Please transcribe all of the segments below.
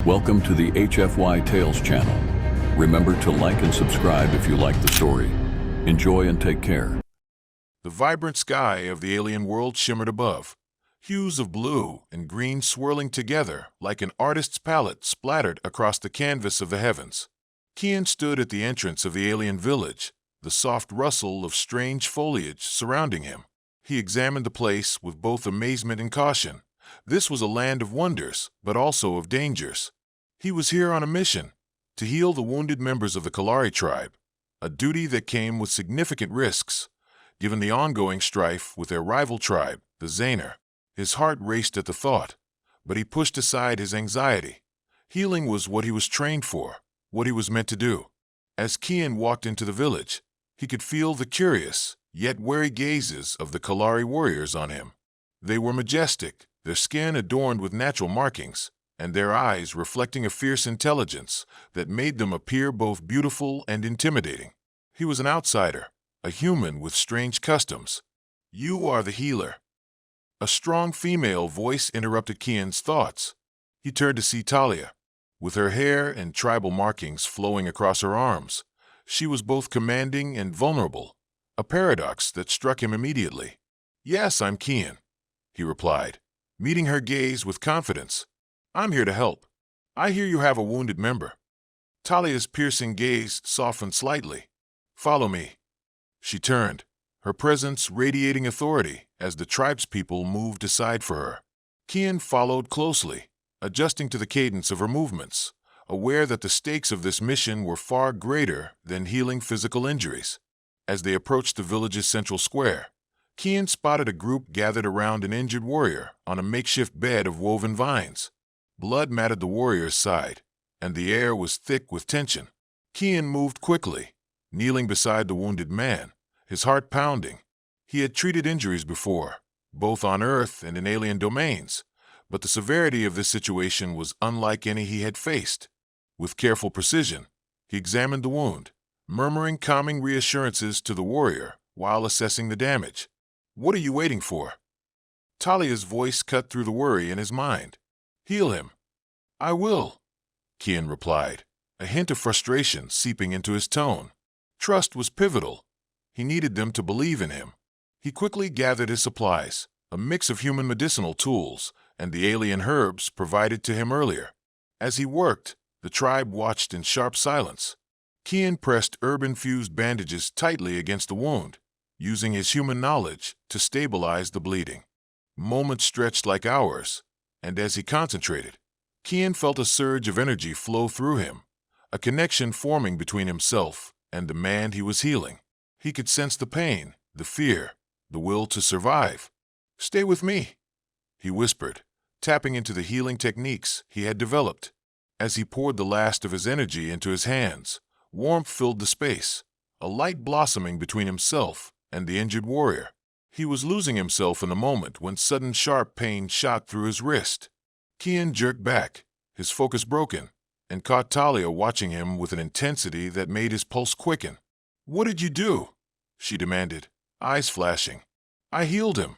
Welcome to the HFY Tales channel. Remember to like and subscribe if you like the story. Enjoy and take care. The vibrant sky of the alien world shimmered above, hues of blue and green swirling together like an artist's palette splattered across the canvas of the heavens. Kian stood at the entrance of the alien village, the soft rustle of strange foliage surrounding him. He examined the place with both amazement and caution. This was a land of wonders, but also of dangers. He was here on a mission, to heal the wounded members of the Kalari tribe, a duty that came with significant risks, given the ongoing strife with their rival tribe, the Zaner. His heart raced at the thought, but he pushed aside his anxiety. Healing was what he was trained for, what he was meant to do. As Kian walked into the village, he could feel the curious, yet wary gazes of the Kalari warriors on him. They were majestic, their skin adorned with natural markings, and their eyes reflecting a fierce intelligence that made them appear both beautiful and intimidating. He was an outsider, a human with strange customs. "You are the healer." A strong female voice interrupted Kian's thoughts. He turned to see Talia. With her hair and tribal markings flowing across her arms, she was both commanding and vulnerable, a paradox that struck him immediately. "Yes, I'm Kian," he replied, meeting her gaze with confidence. "I'm here to help. I hear you have a wounded member." Talia's piercing gaze softened slightly. "Follow me." She turned, her presence radiating authority as the tribespeople moved aside for her. Kian followed closely, adjusting to the cadence of her movements, aware that the stakes of this mission were far greater than healing physical injuries. As they approached the village's central square, Kian spotted a group gathered around an injured warrior on a makeshift bed of woven vines. Blood matted the warrior's side, and the air was thick with tension. Kian moved quickly, kneeling beside the wounded man, his heart pounding. He had treated injuries before, both on Earth and in alien domains, but the severity of this situation was unlike any he had faced. With careful precision, he examined the wound, murmuring calming reassurances to the warrior while assessing the damage. "What are you waiting for?" Talia's voice cut through the worry in his mind. "Heal him." "I will," Kian replied, a hint of frustration seeping into his tone. Trust was pivotal. He needed them to believe in him. He quickly gathered his supplies, a mix of human medicinal tools and the alien herbs provided to him earlier. As he worked, the tribe watched in sharp silence. Kian pressed herb-infused bandages tightly against the wound, using his human knowledge to stabilize the bleeding. Moments stretched like hours, and as he concentrated, Kian felt a surge of energy flow through him, a connection forming between himself and the man he was healing. He could sense the pain, the fear, the will to survive. "Stay with me," he whispered, tapping into the healing techniques he had developed. As he poured the last of his energy into his hands, warmth filled the space, a light blossoming between himself and the injured warrior. He was losing himself in the moment when sudden sharp pain shot through his wrist. Kian jerked back, his focus broken, and caught Talia watching him with an intensity that made his pulse quicken. "What did you do?" she demanded, eyes flashing. "I healed him,"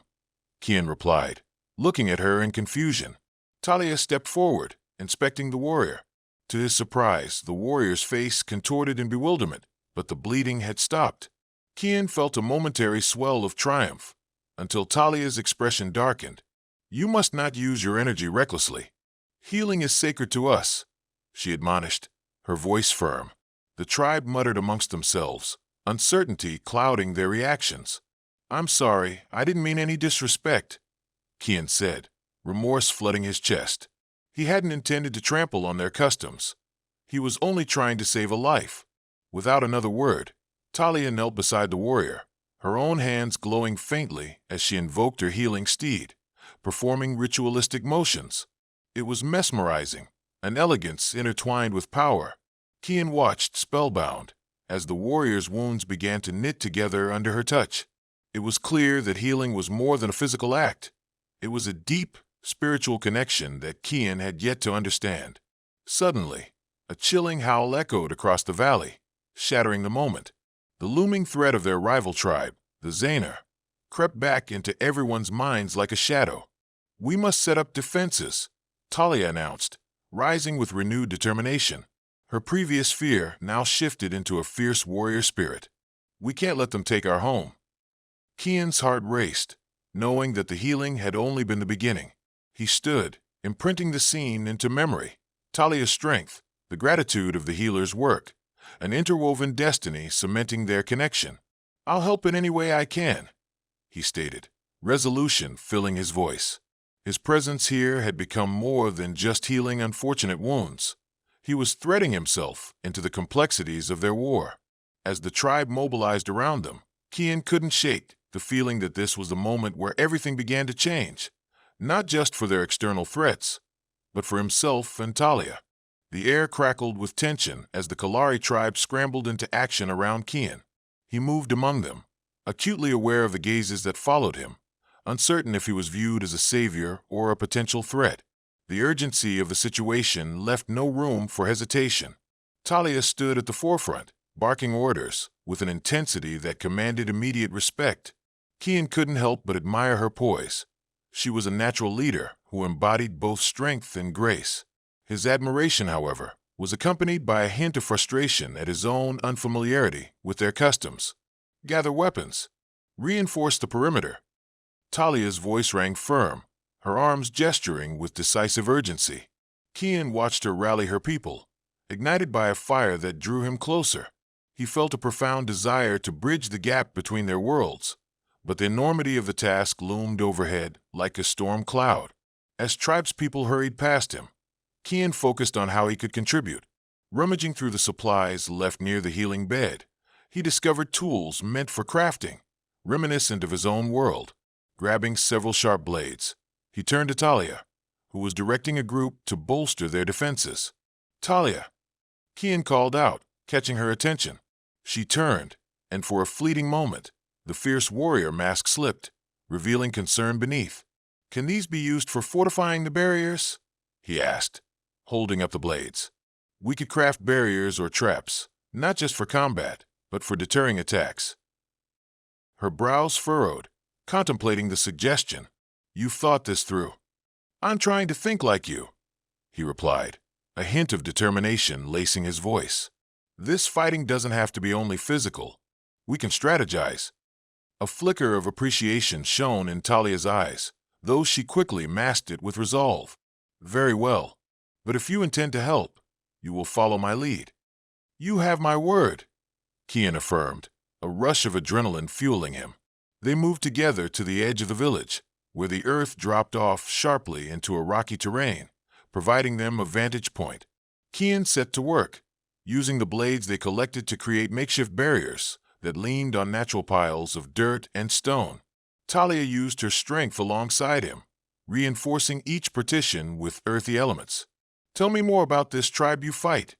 Kian replied, looking at her in confusion. Talia stepped forward, inspecting the warrior. To his surprise, the warrior's face contorted in bewilderment, but the bleeding had stopped. Kian felt a momentary swell of triumph, until Talia's expression darkened. "You must not use your energy recklessly. Healing is sacred to us," she admonished, her voice firm. The tribe muttered amongst themselves, uncertainty clouding their reactions. "I'm sorry, I didn't mean any disrespect," Kian said, remorse flooding his chest. He hadn't intended to trample on their customs. He was only trying to save a life. Without another word, Talia knelt beside the warrior, her own hands glowing faintly as she invoked her healing steed, performing ritualistic motions. It was mesmerizing, an elegance intertwined with power. Kian watched spellbound as the warrior's wounds began to knit together under her touch. It was clear that healing was more than a physical act. It was a deep, spiritual connection that Kian had yet to understand. Suddenly, a chilling howl echoed across the valley, shattering the moment. The looming threat of their rival tribe, the Zaner, crept back into everyone's minds like a shadow. "We must set up defenses," Talia announced, rising with renewed determination. Her previous fear now shifted into a fierce warrior spirit. We can't let them take our home. Kian's heart raced, knowing that the healing had only been the beginning. He stood, imprinting the scene into memory. Talia's strength, the gratitude of the healer's work, an interwoven destiny cementing their connection. I'll help in any way I can, he stated, resolution filling his voice. His presence here had become more than just healing unfortunate wounds. He was threading himself into the complexities of their war. As the tribe mobilized around them, Kian couldn't shake the feeling that this was the moment where everything began to change, not just for their external threats, but for himself and Talia. The air crackled with tension as the Kalari tribe scrambled into action around Kian. He moved among them, acutely aware of the gazes that followed him, uncertain if he was viewed as a savior or a potential threat. The urgency of the situation left no room for hesitation. Talia stood at the forefront, barking orders with an intensity that commanded immediate respect. Kian couldn't help but admire her poise. She was a natural leader who embodied both strength and grace. His admiration, however, was accompanied by a hint of frustration at his own unfamiliarity with their customs. Gather weapons. Reinforce the perimeter. Talia's voice rang firm, her arms gesturing with decisive urgency. Kian watched her rally her people, ignited by a fire that drew him closer. He felt a profound desire to bridge the gap between their worlds, but the enormity of the task loomed overhead like a storm cloud. As tribespeople hurried past him, Kian focused on how he could contribute. Rummaging through the supplies left near the healing bed, he discovered tools meant for crafting, reminiscent of his own world. Grabbing several sharp blades, he turned to Talia, who was directing a group to bolster their defenses. "Talia!" Kian called out, catching her attention. She turned, and for a fleeting moment, the fierce warrior mask slipped, revealing concern beneath. "Can these be used for fortifying the barriers?" he asked, holding up the blades. "We could craft barriers or traps, not just for combat, but for deterring attacks." Her brows furrowed, contemplating the suggestion. "You've thought this through." "I'm trying to think like you," he replied, a hint of determination lacing his voice. "This fighting doesn't have to be only physical. We can strategize." A flicker of appreciation shone in Talia's eyes, though she quickly masked it with resolve. "Very well, but if you intend to help, you will follow my lead." "You have my word," Kian affirmed, a rush of adrenaline fueling him. They moved together to the edge of the village, where the earth dropped off sharply into a rocky terrain, providing them a vantage point. Kian set to work, using the blades they collected to create makeshift barriers that leaned on natural piles of dirt and stone. Talia used her strength alongside him, reinforcing each partition with earthy elements. "Tell me more about this tribe you fight,"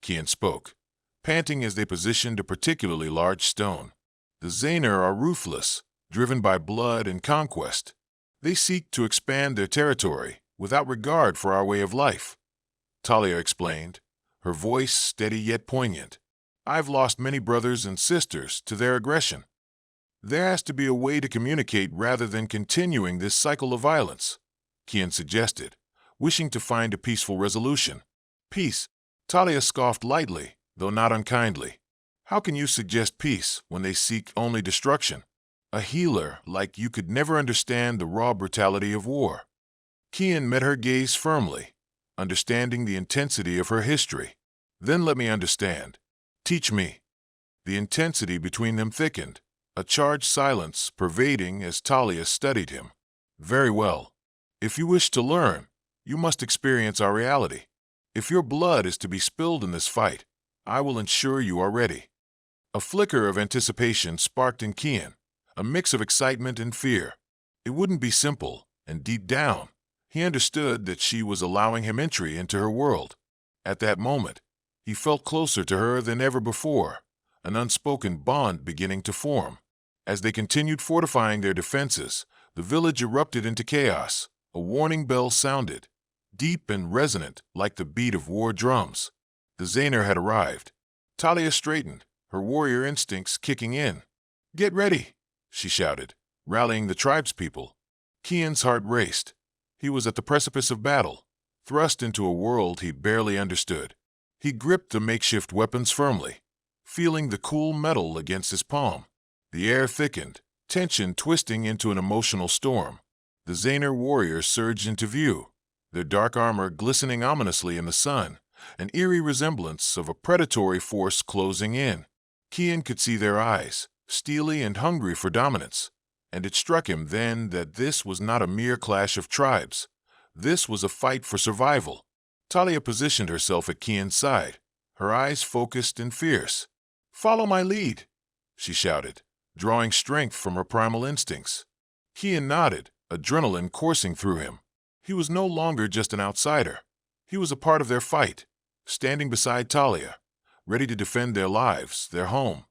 Kian spoke, panting as they positioned a particularly large stone. "The Zaner are ruthless, driven by blood and conquest. They seek to expand their territory without regard for our way of life," Talia explained, her voice steady yet poignant. "I've lost many brothers and sisters to their aggression. There has to be a way to communicate rather than continuing this cycle of violence," Kian suggested, wishing to find a peaceful resolution. "Peace?" Talia scoffed lightly, though not unkindly. "How can you suggest peace when they seek only destruction? A healer like you could never understand the raw brutality of war." Kian met her gaze firmly, understanding the intensity of her history. "Then let me understand. Teach me." The intensity between them thickened, a charged silence pervading as Talia studied him. "Very well. If you wish to learn, you must experience our reality. If your blood is to be spilled in this fight, I will ensure you are ready." A flicker of anticipation sparked in Kian, a mix of excitement and fear. It wouldn't be simple, and deep down, he understood that she was allowing him entry into her world. At that moment, he felt closer to her than ever before, an unspoken bond beginning to form. As they continued fortifying their defenses, the village erupted into chaos. A warning bell sounded, deep and resonant like the beat of war drums. The Zaner had arrived. Talia straightened, her warrior instincts kicking in. "Get ready," she shouted, rallying the tribespeople. Kian's heart raced. He was at the precipice of battle, thrust into a world he barely understood. He gripped the makeshift weapons firmly, feeling the cool metal against his palm. The air thickened, tension twisting into an emotional storm. The Xaner warriors surged into view, their dark armor glistening ominously in the sun, an eerie resemblance of a predatory force closing in. Kian could see their eyes, steely and hungry for dominance, and it struck him then that this was not a mere clash of tribes. This was a fight for survival. Talia positioned herself at Kian's side, her eyes focused and fierce. "Follow my lead," she shouted, drawing strength from her primal instincts. Kian nodded, adrenaline coursing through him. He was no longer just an outsider. He was a part of their fight, standing beside Talia, ready to defend their lives, their home.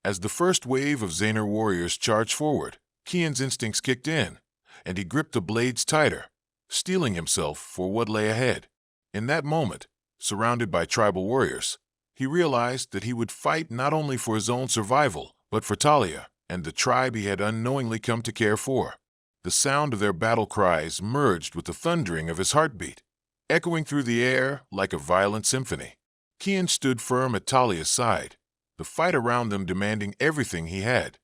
As the first wave of Xaner warriors charged forward, Kian's instincts kicked in, and he gripped the blades tighter, steeling himself for what lay ahead. In that moment, surrounded by tribal warriors, he realized that he would fight not only for his own survival, but for Talia and the tribe he had unknowingly come to care for. The sound of their battle cries merged with the thundering of his heartbeat, echoing through the air like a violent symphony. Kian stood firm at Talia's side, the fight around them demanding everything he had,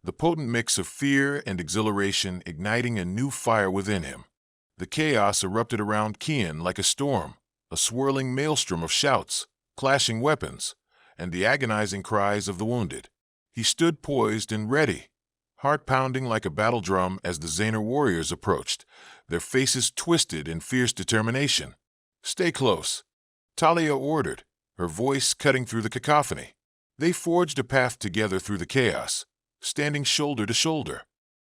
the potent mix of fear and exhilaration igniting a new fire within him. The chaos erupted around Kian like a storm, a swirling maelstrom of shouts, clashing weapons, and the agonizing cries of the wounded. He stood poised and ready, heart pounding like a battle drum as the Xaner warriors approached, their faces twisted in fierce determination. "Stay close," Talia ordered, her voice cutting through the cacophony. They forged a path together through the chaos, standing shoulder to shoulder.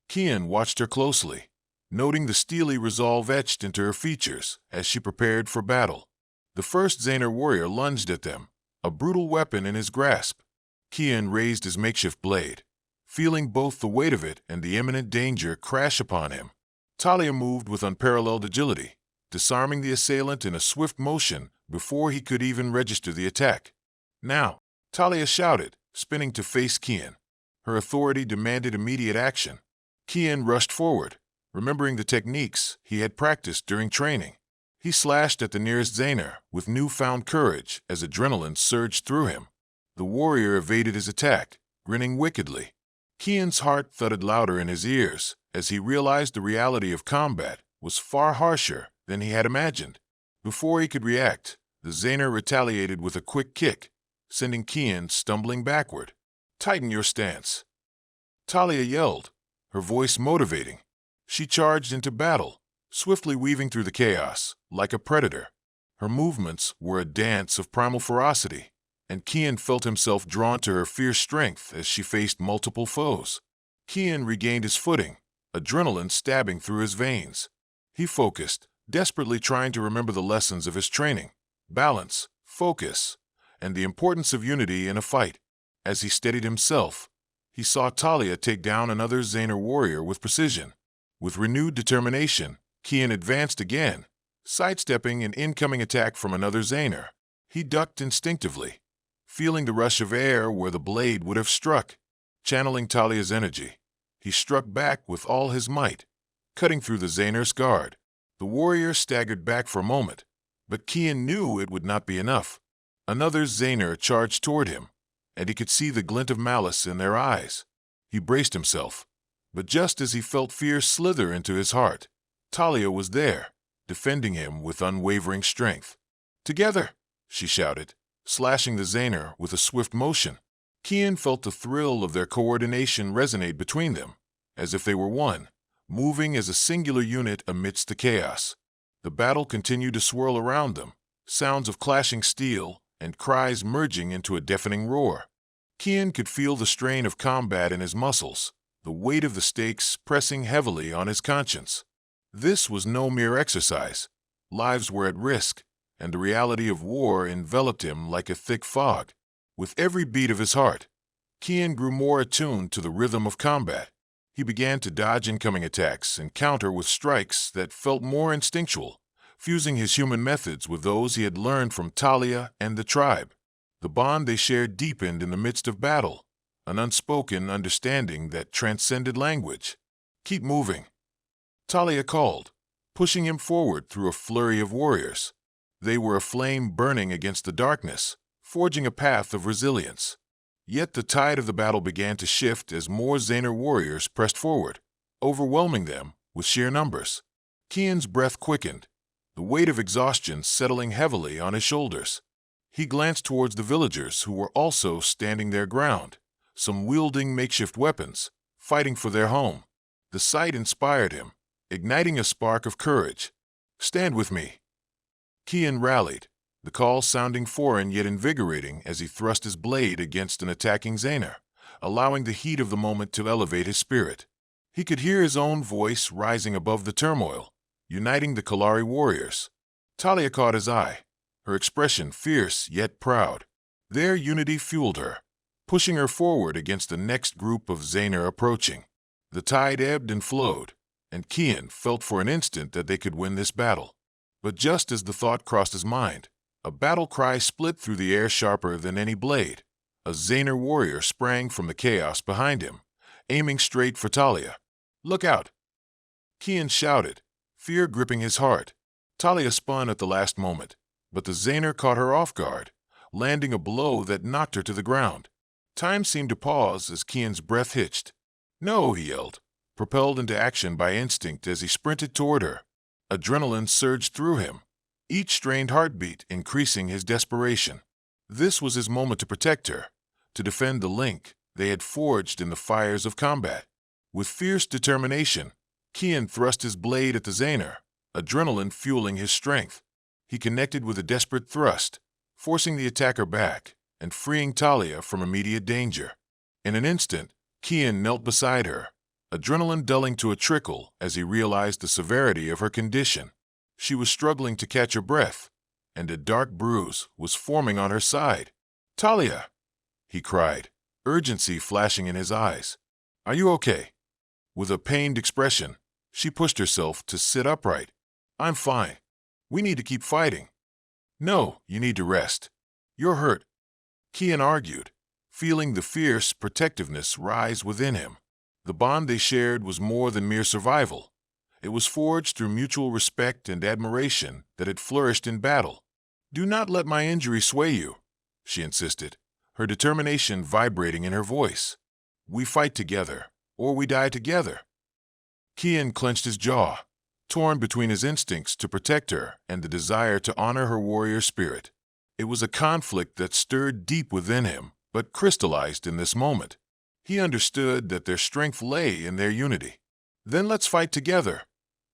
Kian watched her closely, noting the steely resolve etched into her features as she prepared for battle. The first Xaner warrior lunged at them, a brutal weapon in his grasp. Kian raised his makeshift blade, feeling both the weight of it and the imminent danger crash upon him. Talia moved with unparalleled agility, disarming the assailant in a swift motion before he could even register the attack. "Now," Talia shouted, spinning to face Kian. Her authority demanded immediate action. Kian rushed forward, remembering the techniques he had practiced during training. He slashed at the nearest Xaner with newfound courage as adrenaline surged through him. The warrior evaded his attack, grinning wickedly. Kian's heart thudded louder in his ears as he realized the reality of combat was far harsher than he had imagined. Before he could react, the Xaner retaliated with a quick kick, sending Kian stumbling backward. "Tighten your stance," Talia yelled, her voice motivating. She charged into battle, swiftly weaving through the chaos, like a predator. Her movements were a dance of primal ferocity, and Kian felt himself drawn to her fierce strength as she faced multiple foes. Kian regained his footing, adrenaline stabbing through his veins. He focused, desperately trying to remember the lessons of his training: balance, focus, and the importance of unity in a fight. As he steadied himself, he saw Talia take down another Xaner warrior with precision. With renewed determination, Kian advanced again, sidestepping an incoming attack from another Xaner. He ducked instinctively, feeling the rush of air where the blade would have struck. Channeling Talia's energy, he struck back with all his might, cutting through the Xaner's guard. The warrior staggered back for a moment, but Kian knew it would not be enough. Another Xaner charged toward him, and he could see the glint of malice in their eyes. He braced himself, but just as he felt fear slither into his heart, Talia was there, defending him with unwavering strength. "Together!" she shouted, slashing the Xaner with a swift motion. Kian felt the thrill of their coordination resonate between them, as if they were one, moving as a singular unit amidst the chaos. The battle continued to swirl around them, sounds of clashing steel and cries merging into a deafening roar. Kian could feel the strain of combat in his muscles, the weight of the stakes pressing heavily on his conscience. This was no mere exercise. Lives were at risk, and the reality of war enveloped him like a thick fog. With every beat of his heart, Kian grew more attuned to the rhythm of combat. He began to dodge incoming attacks and counter with strikes that felt more instinctual, fusing his human methods with those he had learned from Talia and the tribe. The bond they shared deepened in the midst of battle, an unspoken understanding that transcended language. "Keep moving," Talia called, pushing him forward through a flurry of warriors. They were a flame burning against the darkness, forging a path of resilience. Yet the tide of the battle began to shift as more Zaner warriors pressed forward, overwhelming them with sheer numbers. Kian's breath quickened, the weight of exhaustion settling heavily on his shoulders. He glanced towards the villagers who were also standing their ground, some wielding makeshift weapons, fighting for their home. The sight inspired him, igniting a spark of courage. "Stand with me." Kian rallied, the call sounding foreign yet invigorating as he thrust his blade against an attacking Zaner, allowing the heat of the moment to elevate his spirit. He could hear his own voice rising above the turmoil, uniting the Kalari warriors. Talia caught his eye, her expression fierce yet proud. Their unity fueled her, pushing her forward against the next group of Zaner approaching. The tide ebbed and flowed, and Kian felt for an instant that they could win this battle. But just as the thought crossed his mind, a battle cry split through the air sharper than any blade. A Zaner warrior sprang from the chaos behind him, aiming straight for Talia. "Look out!" Kian shouted, fear gripping his heart. Talia spun at the last moment, but the Zaner caught her off guard, landing a blow that knocked her to the ground. Time seemed to pause as Kian's breath hitched. "No," he yelled, propelled into action by instinct as he sprinted toward her. Adrenaline surged through him, each strained heartbeat increasing his desperation. This was his moment to protect her, to defend the link they had forged in the fires of combat. With fierce determination, Kian thrust his blade at the Zaner, adrenaline fueling his strength. He connected with a desperate thrust, forcing the attacker back and freeing Talia from immediate danger. In an instant, Kian knelt beside her, adrenaline dulling to a trickle as he realized the severity of her condition. She was struggling to catch her breath, and a dark bruise was forming on her side. "Talia!" he cried, urgency flashing in his eyes. "Are you okay?" With a pained expression, she pushed herself to sit upright. "I'm fine. We need to keep fighting." "No, you need to rest. You're hurt," Kian argued, feeling the fierce protectiveness rise within him. The bond they shared was more than mere survival. It was forged through mutual respect and admiration that had flourished in battle. "Do not let my injury sway you," she insisted, her determination vibrating in her voice. "We fight together, or we die together." Kian clenched his jaw, torn between his instincts to protect her and the desire to honor her warrior spirit. It was a conflict that stirred deep within him, but crystallized in this moment. He understood that their strength lay in their unity. "Then let's fight together,"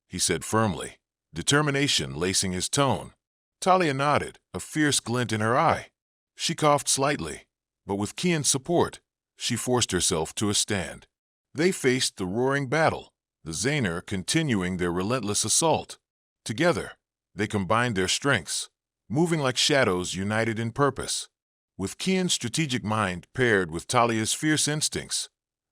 he said firmly, determination lacing his tone. Talia nodded, a fierce glint in her eye. She coughed slightly, but with Kian's support, she forced herself to a stand. They faced the roaring battle, the Zaner continuing their relentless assault. Together, they combined their strengths, moving like shadows united in purpose. With Kian's strategic mind paired with Talia's fierce instincts,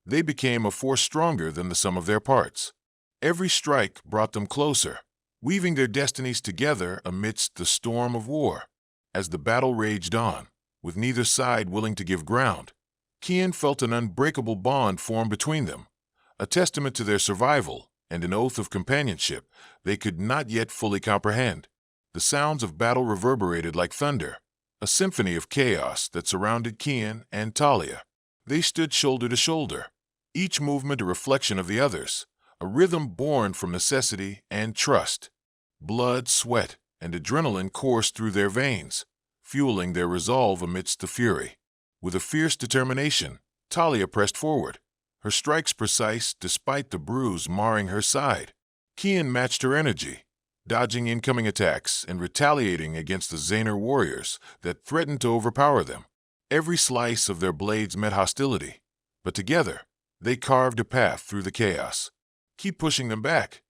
they became a force stronger than the sum of their parts. Every strike brought them closer, weaving their destinies together amidst the storm of war. As the battle raged on, with neither side willing to give ground, Kian felt an unbreakable bond form between them, a testament to their survival and an oath of companionship they could not yet fully comprehend. The sounds of battle reverberated like thunder, a symphony of chaos that surrounded Kian and Talia. They stood shoulder to shoulder, each movement a reflection of the others, a rhythm born from necessity and trust. Blood, sweat, and adrenaline coursed through their veins, fueling their resolve amidst the fury. With a fierce determination, Talia pressed forward, her strikes precise despite the bruise marring her side. Kian matched her energy, dodging incoming attacks and retaliating against the Zaner warriors that threatened to overpower them. Every slice of their blades met hostility, but together, they carved a path through the chaos. "Keep pushing them back,"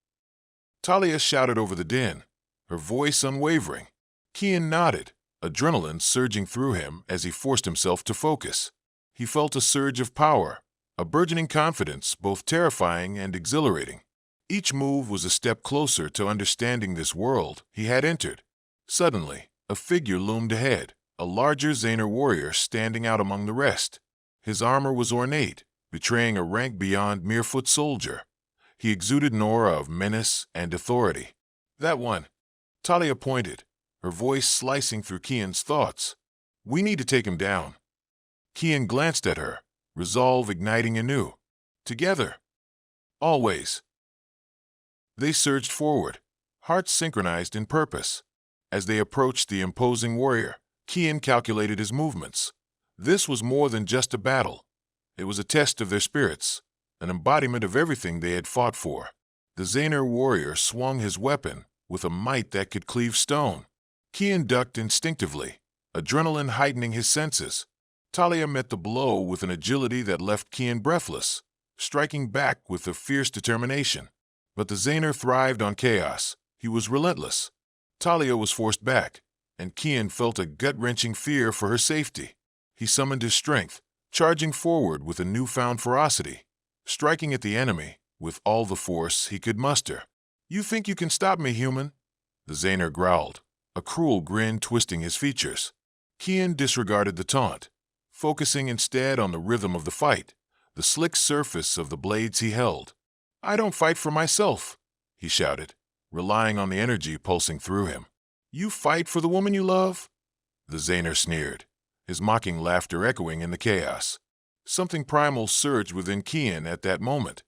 Talia shouted over the din, her voice unwavering. Kian nodded, adrenaline surging through him as he forced himself to focus. He felt a surge of power, a burgeoning confidence both terrifying and exhilarating. Each move was a step closer to understanding this world he had entered. Suddenly, a figure loomed ahead, a larger Zaner warrior standing out among the rest. His armor was ornate, betraying a rank beyond mere foot soldier. He exuded an aura of menace and authority. That one. Talia pointed, her voice slicing through Kian's thoughts. We need to take him down. Kian glanced at her, resolve igniting anew. Together. Always. They surged forward, hearts synchronized in purpose. As they approached the imposing warrior, Kian calculated his movements. This was more than just a battle. It was a test of their spirits, an embodiment of everything they had fought for. The Xaner warrior swung his weapon with a might that could cleave stone. Kian ducked instinctively, adrenaline heightening his senses. Talia met the blow with an agility that left Kian breathless, striking back with a fierce determination. But the Xaner thrived on chaos. He was relentless. Talia was forced back, and Kian felt a gut-wrenching fear for her safety. He summoned his strength, charging forward with a newfound ferocity, striking at the enemy with all the force he could muster. You think you can stop me, human? The Xaner growled, a cruel grin twisting his features. Kian disregarded the taunt, focusing instead on the rhythm of the fight, the slick surface of the blades he held. I don't fight for myself, he shouted, relying on the energy pulsing through him. You fight for the woman you love? The Xaner sneered, his mocking laughter echoing in the chaos. Something primal surged within Kian at that moment.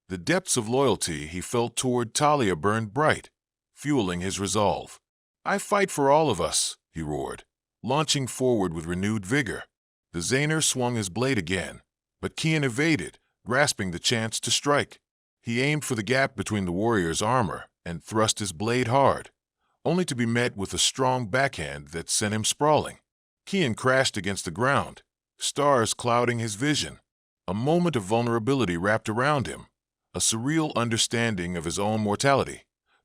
The depths of loyalty he felt toward Talia burned bright, fueling his resolve. I fight for all of us, he roared, launching forward with renewed vigor. The Xaner swung his blade again, but Kian evaded, grasping the chance to strike. He aimed for the gap between the warrior's armor and thrust his blade hard, only to be met with a strong backhand that sent him sprawling. Kian crashed against the ground, stars clouding his vision. A moment of vulnerability wrapped around him, a surreal understanding of his own mortality,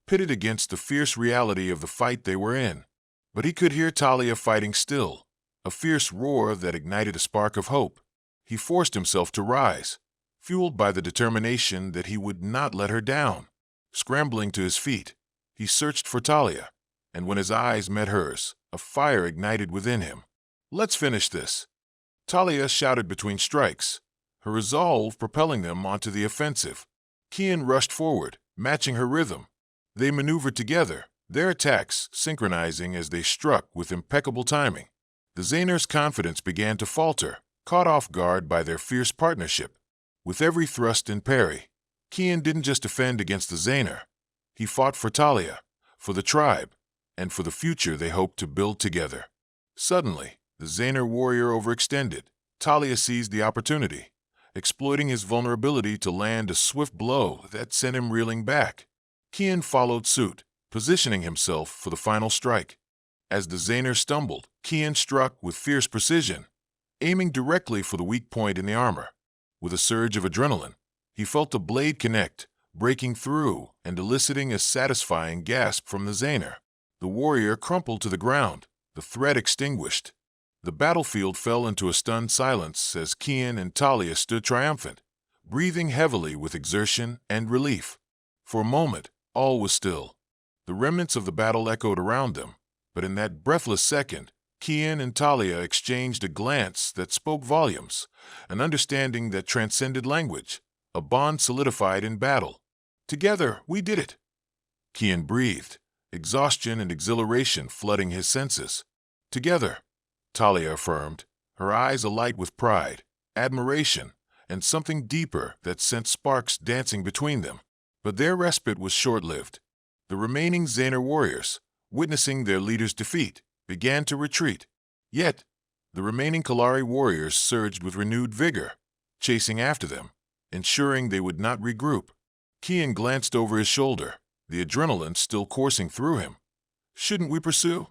pitted against the fierce reality of the fight they were in. But he could hear Talia fighting still, a fierce roar that ignited a spark of hope. He forced himself to rise, fueled by the determination that he would not let her down. Scrambling to his feet, he searched for Talia, and when his eyes met hers, a fire ignited within him. Let's finish this, Talia shouted between strikes, her resolve propelling them onto the offensive. Kian rushed forward, matching her rhythm. They maneuvered together, their attacks synchronizing as they struck with impeccable timing. The Xaner's confidence began to falter, caught off guard by their fierce partnership. With every thrust and parry, Kian didn't just defend against the Xaner. He fought for Talia, for the tribe, and for the future they hoped to build together. Suddenly, the Xaner warrior overextended. Talia seized the opportunity, exploiting his vulnerability to land a swift blow that sent him reeling back. Kian followed suit, positioning himself for the final strike. As the Xaner stumbled, Kian struck with fierce precision, aiming directly for the weak point in the armor. With a surge of adrenaline, he felt the blade connect, breaking through and eliciting a satisfying gasp from the Xaner. The warrior crumpled to the ground, the threat extinguished. The battlefield fell into a stunned silence as Kian and Talia stood triumphant, breathing heavily with exertion and relief. For a moment, all was still. The remnants of the battle echoed around them, but in that breathless second, Kian and Talia exchanged a glance that spoke volumes, an understanding that transcended language, a bond solidified in battle. Together, we did it. Kian breathed, exhaustion and exhilaration flooding his senses. Together, Talia affirmed, her eyes alight with pride, admiration, and something deeper that sent sparks dancing between them. But their respite was short-lived. The remaining Xaner warriors, witnessing their leader's defeat, began to retreat. Yet, the remaining Kalari warriors surged with renewed vigor, chasing after them, ensuring they would not regroup. Kian glanced over his shoulder, the adrenaline still coursing through him. Shouldn't we pursue?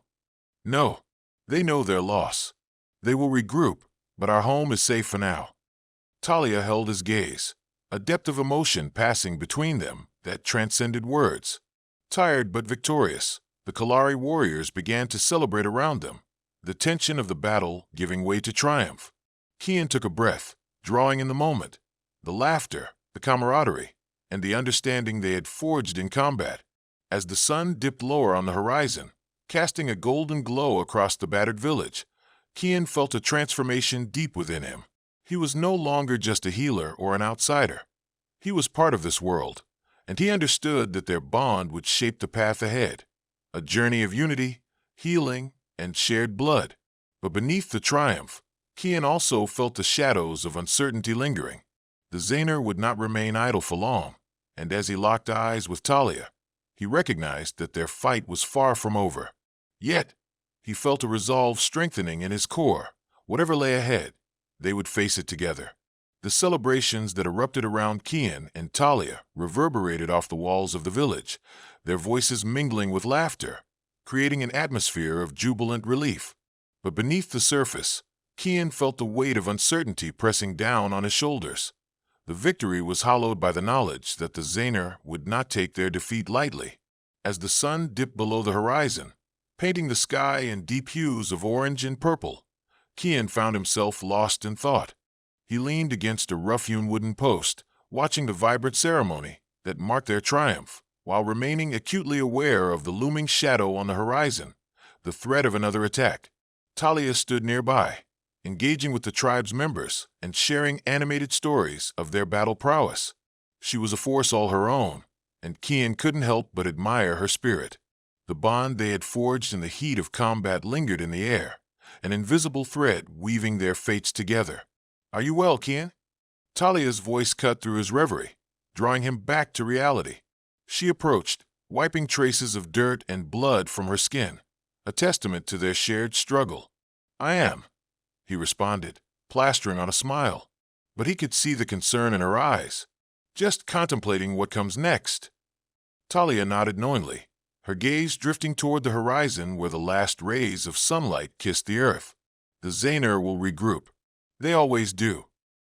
No. They know their loss. They will regroup, but our home is safe for now. Talia held his gaze, a depth of emotion passing between them that transcended words. Tired but victorious, the Kalari warriors began to celebrate around them, the tension of the battle giving way to triumph. Kian took a breath, drawing in the moment, the laughter, the camaraderie, and the understanding they had forged in combat. As the sun dipped lower on the horizon, casting a golden glow across the battered village, Kian felt a transformation deep within him. He was no longer just a healer or an outsider. He was part of this world, and he understood that their bond would shape the path ahead, a journey of unity, healing, and shared blood. But beneath the triumph, Kian also felt the shadows of uncertainty lingering. The Zaner would not remain idle for long, and as he locked eyes with Talia, he recognized that their fight was far from over. Yet, he felt a resolve strengthening in his core. Whatever lay ahead, they would face it together. The celebrations that erupted around Kian and Talia reverberated off the walls of the village, their voices mingling with laughter, creating an atmosphere of jubilant relief. But beneath the surface, Kian felt the weight of uncertainty pressing down on his shoulders. The victory was hollowed by the knowledge that the Zaner would not take their defeat lightly. As the sun dipped below the horizon, painting the sky in deep hues of orange and purple, Kian found himself lost in thought. He leaned against a rough-hewn wooden post, watching the vibrant ceremony that marked their triumph, while remaining acutely aware of the looming shadow on the horizon, the threat of another attack. Talia stood nearby, engaging with the tribe's members and sharing animated stories of their battle prowess. She was a force all her own, and Kian couldn't help but admire her spirit. The bond they had forged in the heat of combat lingered in the air, an invisible thread weaving their fates together. "Are you well, Kian?" Talia's voice cut through his reverie, drawing him back to reality. She approached, wiping traces of dirt and blood from her skin, a testament to their shared struggle. "I am," he responded, plastering on a smile. But he could see the concern in her eyes, just contemplating what comes next. Talia nodded knowingly, her gaze drifting toward the horizon where the last rays of sunlight kissed the earth. "The Zaner will regroup. They always do.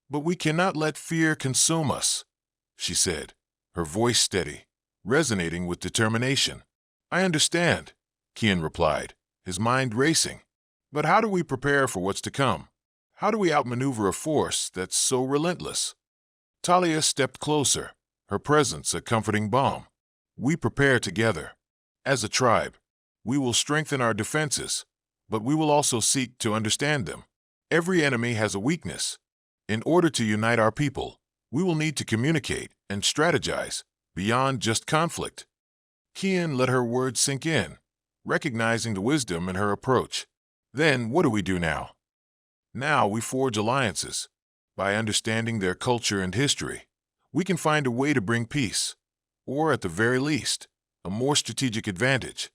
But we cannot let fear consume us," she said, her voice steady, resonating with determination. "I understand," Kian replied, his mind racing. "But how do we prepare for what's to come? How do we outmaneuver a force that's so relentless?" Talia stepped closer, her presence a comforting balm. "We prepare together. As a tribe, we will strengthen our defenses, but we will also seek to understand them. Every enemy has a weakness. In order to unite our people, we will need to communicate and strategize beyond just conflict." Kian let her words sink in, recognizing the wisdom in her approach. "Then what do we do now?" "Now we forge alliances. By understanding their culture and history, we can find a way to bring peace, or at the very least, a more strategic advantage."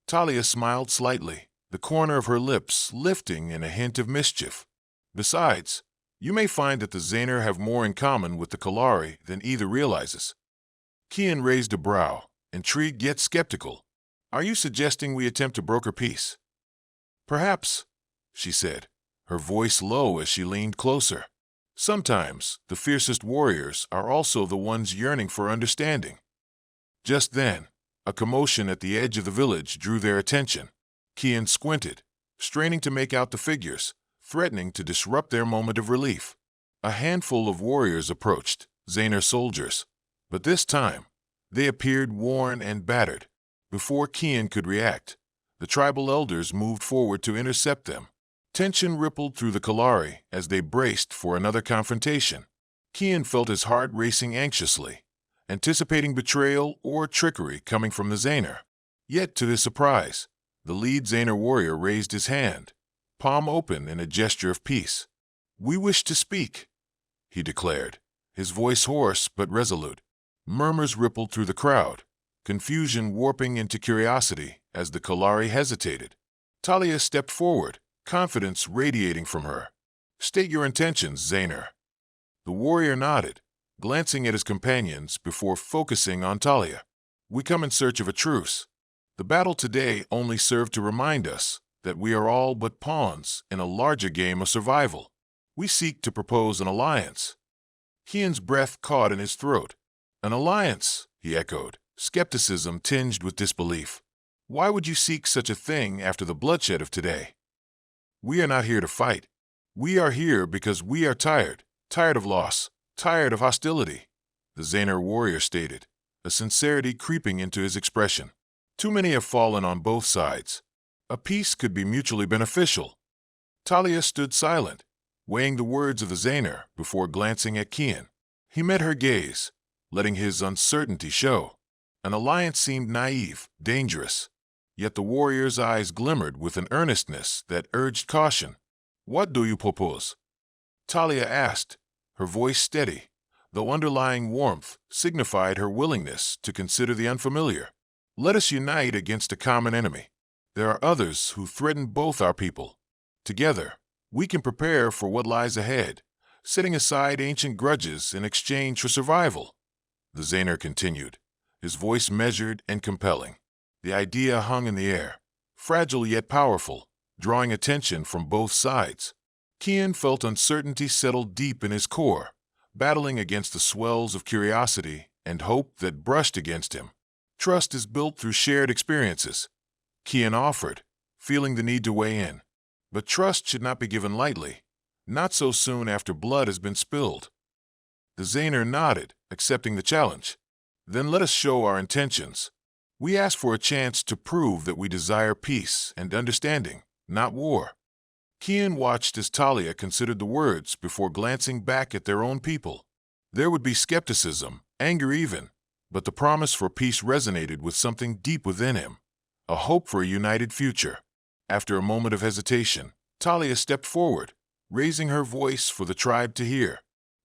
Talia smiled slightly, the corner of her lips lifting in a hint of mischief. "Besides, you may find that the Zaner have more in common with the Kalari than either realizes." Kian raised a brow, intrigued yet skeptical. "Are you suggesting we attempt to broker peace?" "Perhaps," she said, her voice low as she leaned closer. "Sometimes the fiercest warriors are also the ones yearning for understanding." Just then, a commotion at the edge of the village drew their attention. Kian squinted, straining to make out the figures, threatening to disrupt their moment of relief. A handful of warriors approached, Zaner soldiers, but this time, they appeared worn and battered. Before Kian could react, the tribal elders moved forward to intercept them. Tension rippled through the Kalari as they braced for another confrontation. Kian felt his heart racing anxiously, anticipating betrayal or trickery coming from the Zaner. Yet, to his surprise, the lead Zaner warrior raised his hand, palm open in a gesture of peace. "We wish to speak," he declared, his voice hoarse but resolute. Murmurs rippled through the crowd, confusion warping into curiosity as the Kalari hesitated. Talia stepped forward, confidence radiating from her. "State your intentions, Zaner." The warrior nodded, glancing at his companions before focusing on Talia. "We come in search of a truce. The battle today only served to remind us that we are all but pawns in a larger game of survival. We seek to propose an alliance." Kian's breath caught in his throat. "An alliance," he echoed, skepticism tinged with disbelief. "Why would you seek such a thing after the bloodshed of today?" "We are not here to fight. We are here because we are tired of loss, tired of hostility," the Zaner warrior stated, a sincerity creeping into his expression. "Too many have fallen on both sides. A peace could be mutually beneficial." Talia stood silent, weighing the words of the Zaner before glancing at Kian. He met her gaze, letting his uncertainty show. An alliance seemed naive, dangerous, yet the warrior's eyes glimmered with an earnestness that urged caution. "What do you propose?" Talia asked, her voice steady, though underlying warmth signified her willingness to consider the unfamiliar. "Let us unite against a common enemy. There are others who threaten both our people. Together, we can prepare for what lies ahead, setting aside ancient grudges in exchange for survival." The Zaner continued, his voice measured and compelling. The idea hung in the air, fragile yet powerful, drawing attention from both sides. Kian felt uncertainty settle deep in his core, battling against the swells of curiosity and hope that brushed against him. Trust is built through shared experiences, Kian offered, feeling the need to weigh in. But trust should not be given lightly, not so soon after blood has been spilled. The Zaner nodded, accepting the challenge. "Then let us show our intentions. We ask for a chance to prove that we desire peace and understanding, not war." Kian watched as Talia considered the words before glancing back at their own people. There would be skepticism, anger even, but the promise for peace resonated with something deep within him, a hope for a united future. After a moment of hesitation, Talia stepped forward, raising her voice for the tribe to hear.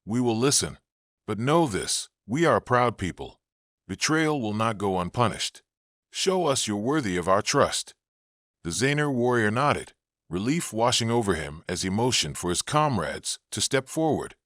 "We will listen, but know this, we are a proud people. Betrayal will not go unpunished. Show us you're worthy of our trust." The Zaner warrior nodded, relief washing over him as he motioned for his comrades to step forward.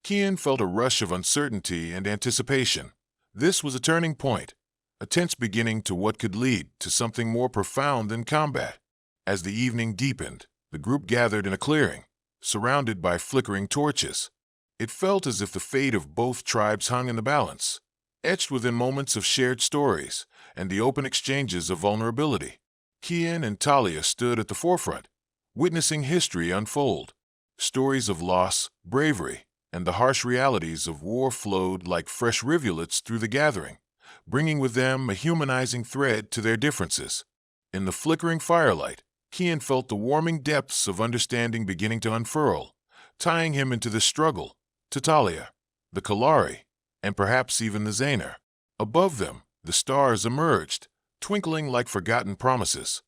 Kian felt a rush of uncertainty and anticipation. This was a turning point, a tense beginning to what could lead to something more profound than combat. As the evening deepened, the group gathered in a clearing, surrounded by flickering torches. It felt as if the fate of both tribes hung in the balance, etched within moments of shared stories and the open exchanges of vulnerability. Kian and Talia stood at the forefront, witnessing history unfold. Stories of loss, bravery, and the harsh realities of war flowed like fresh rivulets through the gathering, bringing with them a humanizing thread to their differences. In the flickering firelight, Kian felt the warming depths of understanding beginning to unfurl, tying him into the struggle, to Talia, the Kalari, and perhaps even the Zaner. Above them, the stars emerged, twinkling like forgotten promises,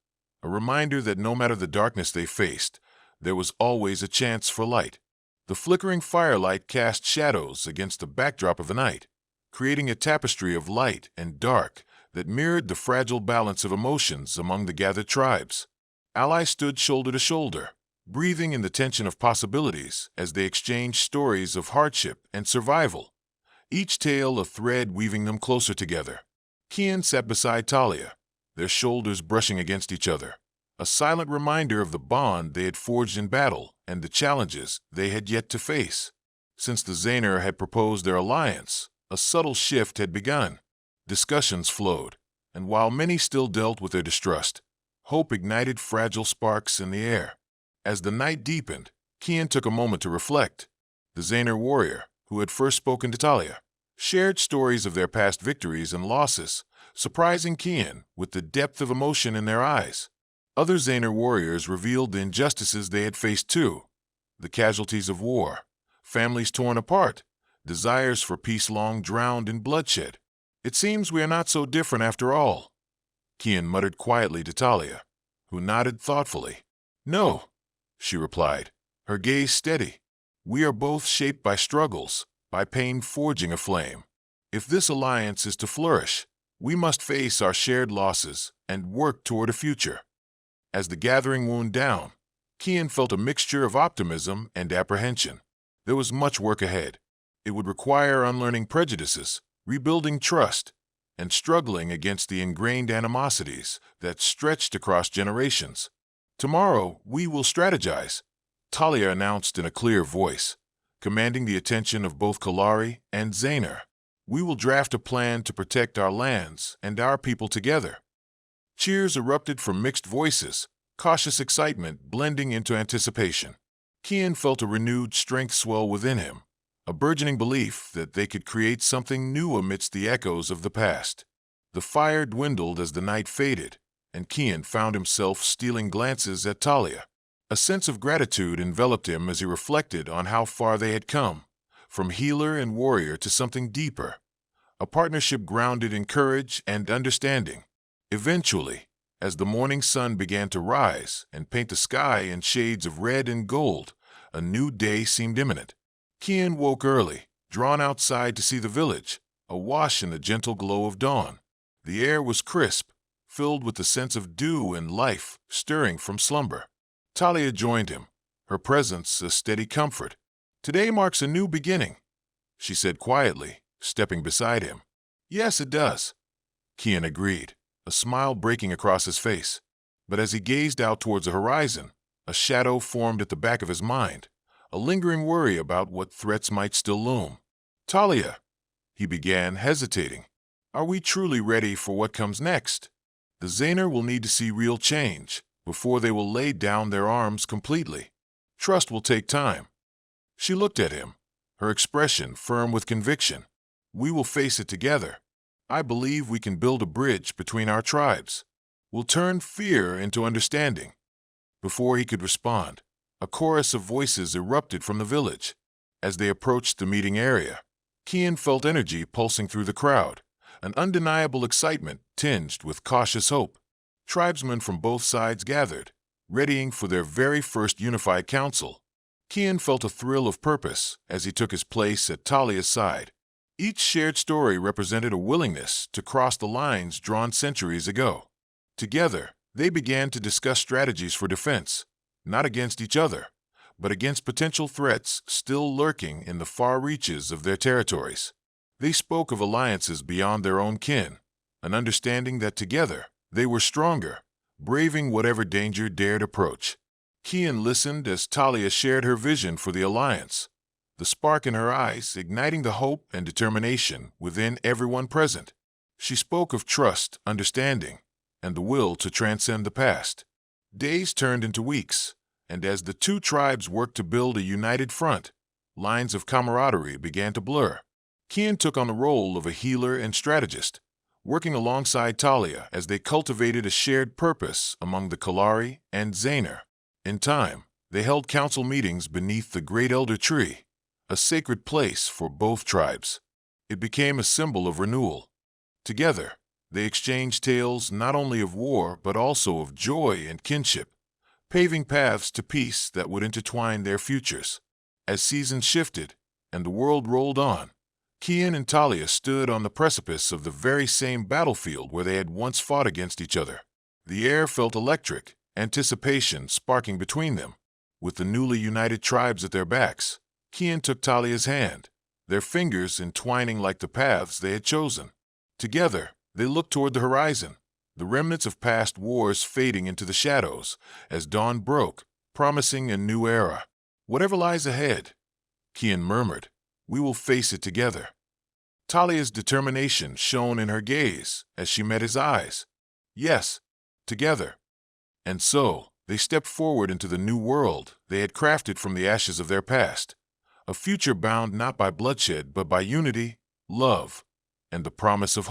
a reminder that no matter the darkness they faced, there was always a chance for light. The flickering firelight cast shadows against the backdrop of the night, creating a tapestry of light and dark that mirrored the fragile balance of emotions among the gathered tribes. Allies stood shoulder to shoulder, breathing in the tension of possibilities as they exchanged stories of hardship and survival, each tale a thread weaving them closer together. Kian sat beside Talia, their shoulders brushing against each other, a silent reminder of the bond they had forged in battle and the challenges they had yet to face. Since the Zaner had proposed their alliance, a subtle shift had begun. Discussions flowed, and while many still dealt with their distrust, hope ignited fragile sparks in the air. As the night deepened, Kian took a moment to reflect. The Zaner warrior, who had first spoken to Talia, shared stories of their past victories and losses, surprising Kian with the depth of emotion in their eyes. Other Zaner warriors revealed the injustices they had faced too, the casualties of war, families torn apart, desires for peace long drowned in bloodshed. "It seems we are not so different after all," Kian muttered quietly to Talia, who nodded thoughtfully. "No," she replied, her gaze steady. "We are both shaped by struggles, by pain forging a flame. If this alliance is to flourish, we must face our shared losses and work toward a future." As the gathering wound down, Kian felt a mixture of optimism and apprehension. There was much work ahead. It would require unlearning prejudices, rebuilding trust, and struggling against the ingrained animosities that stretched across generations. "Tomorrow, we will strategize," Talia announced in a clear voice, commanding the attention of both Kalari and Zaner. "We will draft a plan to protect our lands and our people together." Cheers erupted from mixed voices, cautious excitement blending into anticipation. Kian felt a renewed strength swell within him, a burgeoning belief that they could create something new amidst the echoes of the past. The fire dwindled as the night faded, and Kian found himself stealing glances at Talia. A sense of gratitude enveloped him as he reflected on how far they had come, from healer and warrior to something deeper, a partnership grounded in courage and understanding. Eventually, as the morning sun began to rise and paint the sky in shades of red and gold, a new day seemed imminent. Kian woke early, drawn outside to see the village, awash in the gentle glow of dawn. The air was crisp, filled with the sense of dew and life stirring from slumber. Talia joined him, her presence a steady comfort. "Today marks a new beginning," she said quietly, stepping beside him. "Yes, it does," Kian agreed, a smile breaking across his face. But as he gazed out towards the horizon, a shadow formed at the back of his mind, a lingering worry about what threats might still loom. "Talia," he began, hesitating, "are we truly ready for what comes next? The Zaner will need to see real change before they will lay down their arms completely. Trust will take time." She looked at him, her expression firm with conviction. "We will face it together. I believe we can build a bridge between our tribes. We'll turn fear into understanding." Before he could respond, a chorus of voices erupted from the village. As they approached the meeting area, Kian felt energy pulsing through the crowd, an undeniable excitement tinged with cautious hope. Tribesmen from both sides gathered, readying for their very first unified council. Kian felt a thrill of purpose as he took his place at Talia's side. Each shared story represented a willingness to cross the lines drawn centuries ago. Together, they began to discuss strategies for defense, not against each other, but against potential threats still lurking in the far reaches of their territories. They spoke of alliances beyond their own kin, an understanding that together they were stronger, braving whatever danger dared approach. Kian listened as Talia shared her vision for the alliance, the spark in her eyes igniting the hope and determination within everyone present. She spoke of trust, understanding, and the will to transcend the past. Days turned into weeks, and as the two tribes worked to build a united front, lines of camaraderie began to blur. Kian took on the role of a healer and strategist, working alongside Talia as they cultivated a shared purpose among the Kalari and Zaner. In time, they held council meetings beneath the Great Elder Tree, a sacred place for both tribes. It became a symbol of renewal. Together, they exchanged tales not only of war but also of joy and kinship, paving paths to peace that would intertwine their futures. As seasons shifted and the world rolled on, Kian and Talia stood on the precipice of the very same battlefield where they had once fought against each other. The air felt electric, anticipation sparking between them. With the newly united tribes at their backs, Kian took Talia's hand, their fingers entwining like the paths they had chosen. Together, they looked toward the horizon, the remnants of past wars fading into the shadows as dawn broke, promising a new era. "Whatever lies ahead," Kian murmured, "we will face it together." Talia's determination shone in her gaze as she met his eyes. "Yes, together." And so, they stepped forward into the new world they had crafted from the ashes of their past, a future bound not by bloodshed but by unity, love, and the promise of hope.